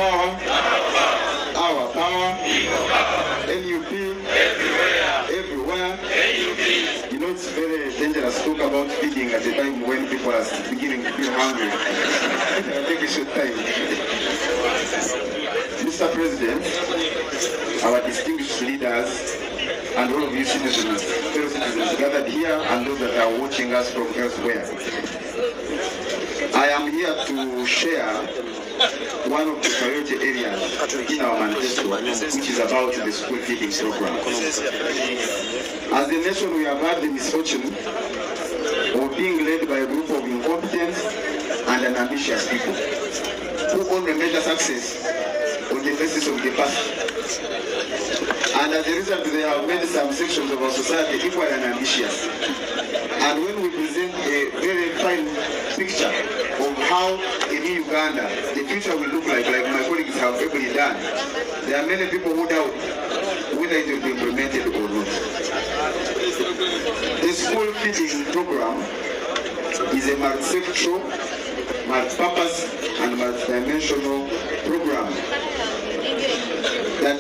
power, our power, NUP, everywhere. You know, it's very dangerous to talk about feeding at a time when people are beginning to feel hungry. I think we should time. Mr. President, our distinguished leaders, and all of you citizens, fellow citizens gathered here, and those that are watching us from elsewhere. I am here to share one of the priority areas in our manifesto, which is about the school feeding program. As a nation, we have had the misfortune of being led by a group of incompetent and ambitious people who only measure success on the basis of the past. And as a result, they have made some sections of our society equal and ambitious. And when we present a very fine picture of how a new Uganda, the future will look like my colleagues have ably done, there are many people who doubt whether it will be implemented or not. The school feeding program is a multi-sectoral, multi-purpose, and multi-dimensional program that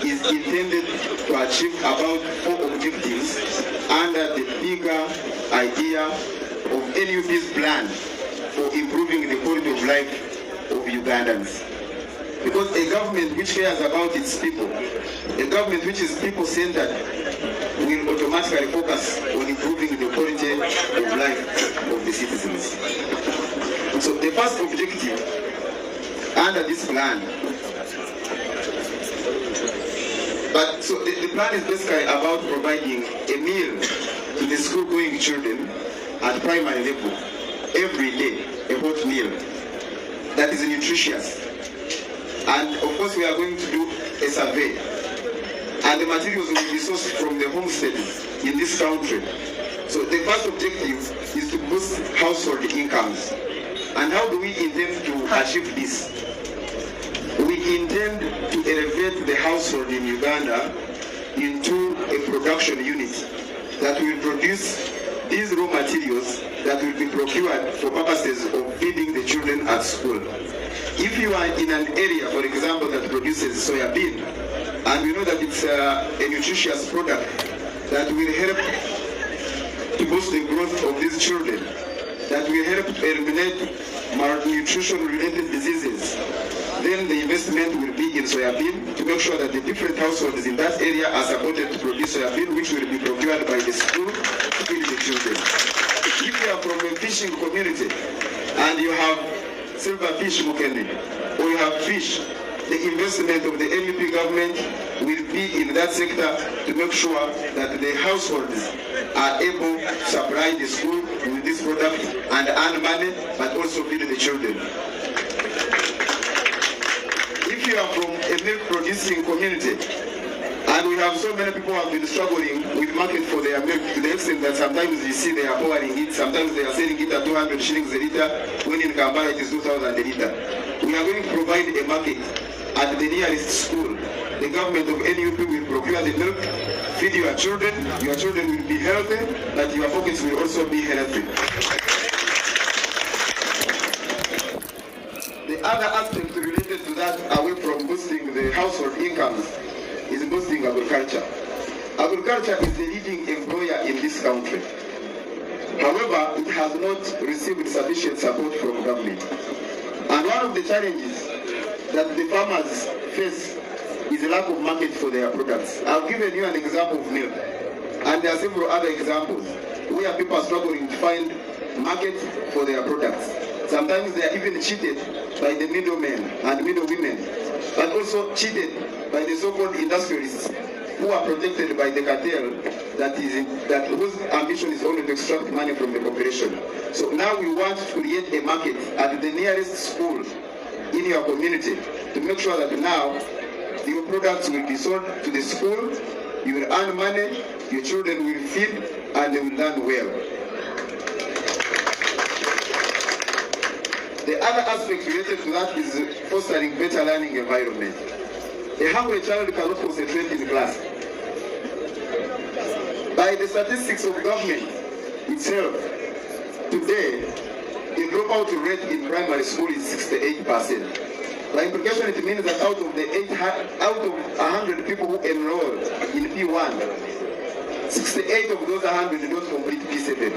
is intended to achieve about 4 objectives under the bigger idea of NUP's plan for improving the quality of life of Ugandans. Because a government which cares about its people, a government which is people-centered, will automatically focus on improving the quality of life of the citizens. So the first objective under this plan, the plan is basically about providing a meal to the school-going children at primary level every day, a hot meal that is nutritious. And of course, we are going to do a survey, and the materials will be sourced from the homesteads in this country. So the first objective is to boost household incomes. And how do we intend to achieve this? We intend to elevate the household in Uganda into a production unit that will produce these raw materials that will be procured for purposes of feeding the children at school. If you are in an area, for example, that produces soya bean, and we know that it's a nutritious product that will help to boost the growth of these children, that will help to eliminate malnutrition-related diseases, then the investment will be in soya bean to make sure that the different households in that area are supported to produce soya bean, which will be procured by the school to feed the children. If you are from a fishing community and you have silverfish mukende, or you have fish, the investment of the NUP government will be in that sector to make sure that the households are able to supply the school with this product and earn money, but also feed the children. If you are from a milk producing community, and we have so many people who have been struggling with market for their milk to the extent that sometimes you see they are pouring it, sometimes they are selling it at 200 shillings a litre, when in Kampala it is 2,000 a litre. We are going to provide a market at the nearest school. The government of NUP will procure the milk, feed your children will be healthy, but your pockets will also be healthy. The other aspect related to that, away from boosting the household incomes, is boosting agriculture. Agriculture is the leading employer in this country. However, it has not received sufficient support from government. And one of the challenges that the farmers face is the lack of market for their products. I've given you an example of milk, and there are several other examples where people are struggling to find market for their products. Sometimes they are even cheated by the middlemen and middlewomen, but also cheated by the so-called industrialists who are protected by the cartel whose ambition is only to extract money from the population. So now we want to create a market at the nearest school in your community to make sure that now your products will be sold to the school, you will earn money, your children will feed, and they will learn well. The other aspect related to that is fostering better learning environment. A hungry child cannot concentrate in class. By the statistics of government itself, today, the dropout rate in primary school is 68%. By implication, it means that out of 100 people who enrolled in P1, 68 of those 100 did not complete P7.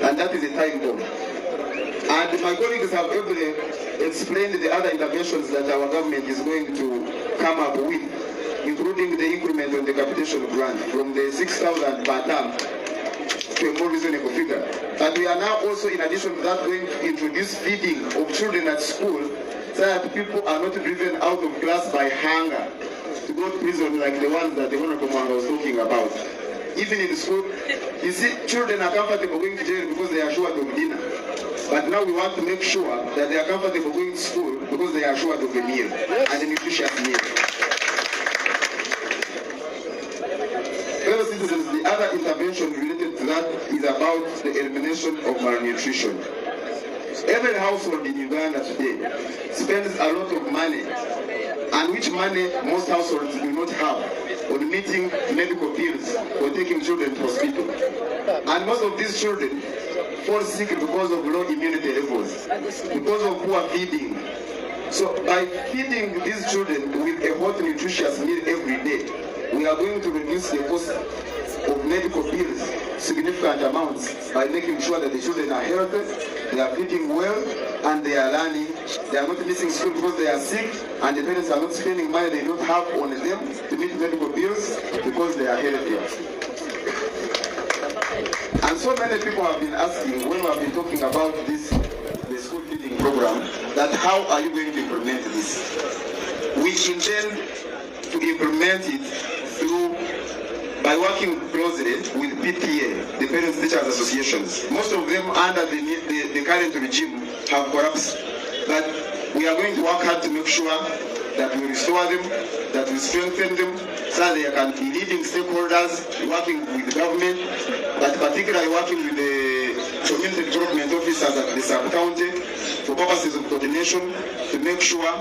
And that is a time bomb. And my colleagues have already explained the other interventions that our government is going to come up with, including the increment on the capitation grant from the 6,000 per term to a more reasonable figure. But we are now also, in addition to that, going to introduce feeding of children at school so that people are not driven out of class by hunger to go to prison like the ones that the Honorable Mwanga was talking about. Even in school, you see, children are comfortable going to jail because they are assured of dinner. But now we want to make sure that they are comfortable going to school because they are assured of a meal, and a nutritious meal. Fellow citizens, the other intervention related to that is about the elimination of malnutrition. Every household in Uganda today spends a lot of money, and which money most households do not have, on meeting medical bills or taking children to hospital. And most of these children fall sick because of low immunity levels, because of poor feeding. So by feeding these children with a hot, nutritious meal every day, we are going to reduce the cost of medical bills significant amounts by making sure that the children are healthy, they are feeding well, and they are learning. They are not missing school because they are sick, and the parents are not spending money they don't have on them to meet medical bills because they are healthy. And so many people have been asking, when we have been talking about this, the school feeding program, that how are you going to implement this? We intend to implement it by working closely with PTA, the Parents Teachers Associations. Most of them under the current regime have collapsed, but we are going to work hard to make sure that we restore them, that we strengthen them, so that they can be leading stakeholders working with the government, but particularly working with the community development officers at the sub-county for purposes of coordination to make sure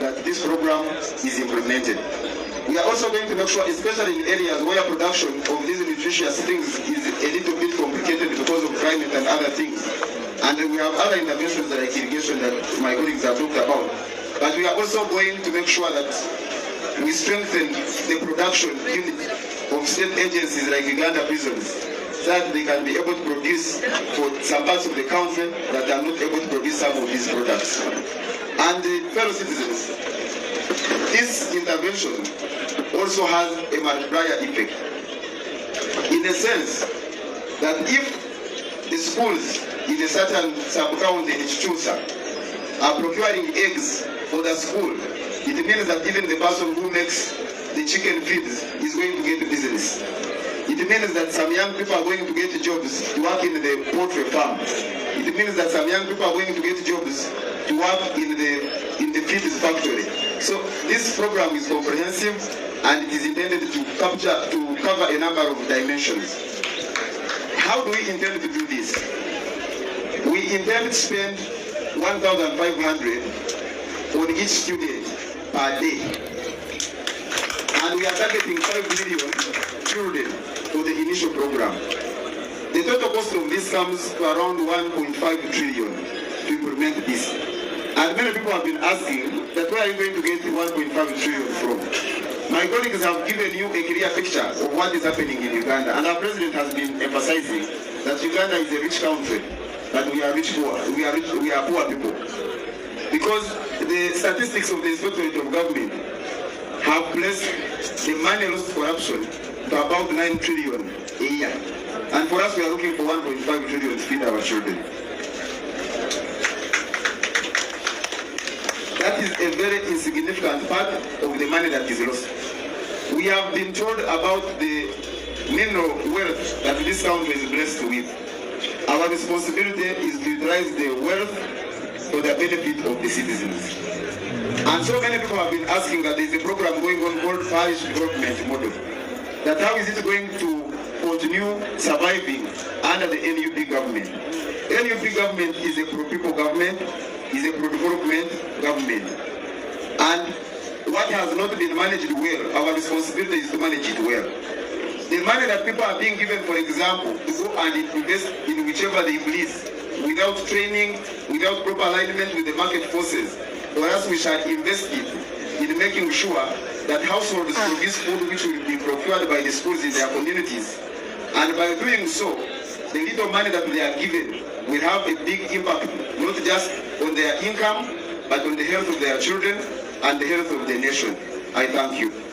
that this program is implemented. We are also going to make sure, especially in areas where production of these nutritious things is a little bit complicated because of climate and other things. And we have other interventions like irrigation that my colleagues have talked about. But we are also going to make sure that we strengthen the production unit of state agencies like Uganda prisons, so that they can be able to produce for some parts of the country that are not able to produce some of these products. And fellow citizens, this intervention also has a multiplier effect, in the sense that if the schools in a certain sub-county in Chusa are procuring eggs for the school, it means that even the person who makes the chicken feeds is going to get business. It means that some young people are going to get jobs to work in the poultry farm. It means that some young people are going to get jobs to work in the feeds factory. So this program is comprehensive, and it is intended to cover a number of dimensions. How do we intend to do this? We intend to spend 1,500 on each student per day. And we are targeting 5 million children for the initial program. The total cost of this comes to around 1.5 trillion to implement this. And many people have been asking that where are you going to get 1.5 trillion from? My colleagues have given you a clear picture of what is happening in Uganda, and our president has been emphasizing that Uganda is a rich country, but we are poor people. Because the statistics of the Inspectorate of Government have placed the money lost to corruption to about 9 trillion a year. And for us, we are looking for 1.5 trillion to feed our children. That is a very insignificant part of the money that is lost. We have been told about the mineral wealth that this country is blessed with. Our responsibility is to utilize the wealth for the benefit of the citizens. And so many people have been asking that there is a program going on called parish development model. That how is it going to continue surviving under the NUP government? NUP government is a pro-people government, is a pro-development government. And what has not been managed well, our responsibility is to manage it well. The money that people are being given, for example, to go and invest in whichever they please, without training, without proper alignment with the market forces, or else we shall invest it in making sure that households produce food which will be procured by the schools in their communities. And by doing so, the little money that they are given will have a big impact, not just on their income, but on the health of their children and the health of the nation. I thank you.